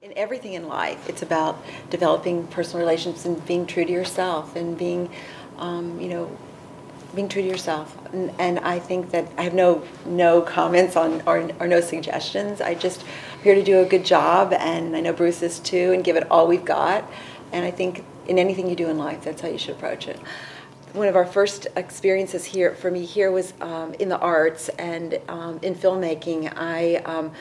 In everything in life, it's about developing personal relationships and being true to yourself and being, being true to yourself. And I think that I have no comments on or no suggestions. I'm here to do a good job, and I know Bruce is too, and give it all we've got. And I think in anything you do in life, that's how you should approach it. One of our first experiences here for me here was in the arts and in filmmaking. I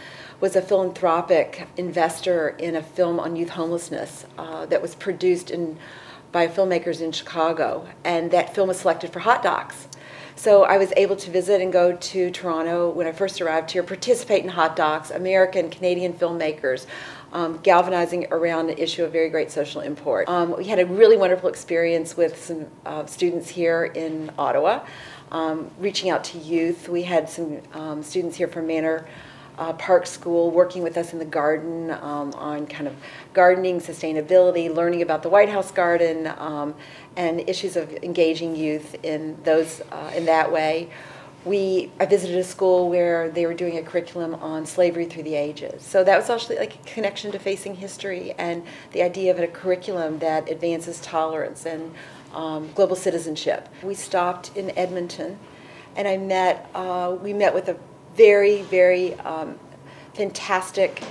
was a philanthropic investor in a film on youth homelessness that was produced by filmmakers in Chicago, and that film was selected for hot docs. So I was able to visit and go to Toronto when I first arrived here, participate in hot docs, American, Canadian filmmakers, galvanizing around an issue of very great social import. We had a really wonderful experience with some students here in Ottawa, reaching out to youth. We had some students here from Manor Park School working with us in the garden on kind of gardening, sustainability, learning about the White House garden, and issues of engaging youth in those in that way. I visited a school where they were doing a curriculum on slavery through the ages. So that was actually like a connection to facing history and the idea of a curriculum that advances tolerance and global citizenship. We stopped in Edmonton, and we met with a very, very fantastic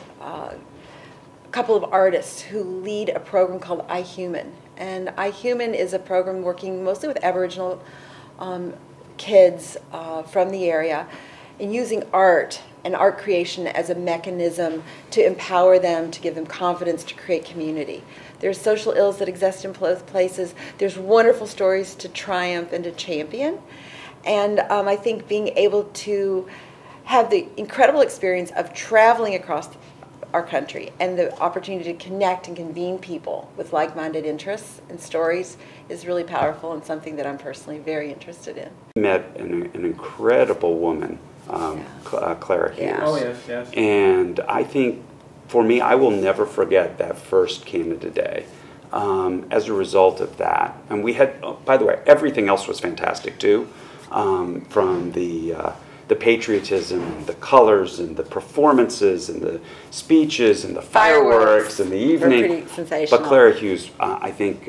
couple of artists who lead a program called iHuman. And iHuman is a program working mostly with Aboriginal kids from the area and using art and art creation as a mechanism to empower them, to give them confidence, to create community. There's social ills that exist in places. There's wonderful stories to triumph and to champion. And I think being able to have the incredible experience of traveling across our country and the opportunity to connect and convene people with like-minded interests and stories is really powerful and something that I'm personally very interested in. I met an incredible woman, Clara Hughes. Yeah. Oh, yes, yes. And I think, for me, I will never forget that first Canada Day as a result of that. And we had, by the way, everything else was fantastic too, from the patriotism, and the colors, and the performances, and the speeches, and the fireworks, and the evening. Were pretty sensational. But Clara Hughes, I think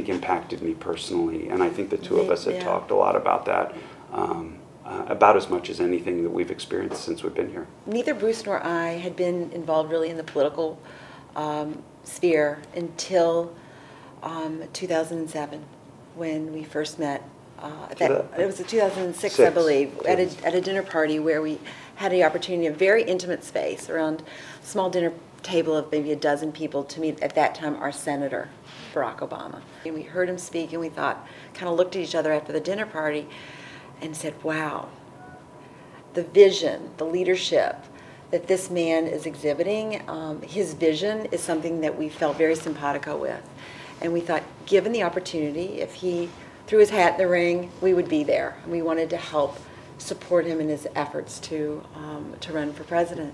impacted me personally, and I think the two of us had talked a lot about that, about as much as anything that we've experienced since we've been here. Neither Bruce nor I had been involved really in the political sphere until 2007, when we first met. It was 2006, I believe, at a dinner party where we had the opportunity, a very intimate space, around a small dinner table of maybe a dozen people, to meet, at that time, our Senator, Barack Obama. And we heard him speak, and we kind of looked at each other after the dinner party and said, wow, the vision, the leadership that this man is exhibiting, his vision is something that we felt very simpatico with. And we thought, given the opportunity, if he threw his hat in the ring, we would be there. And we wanted to help support him in his efforts to run for president.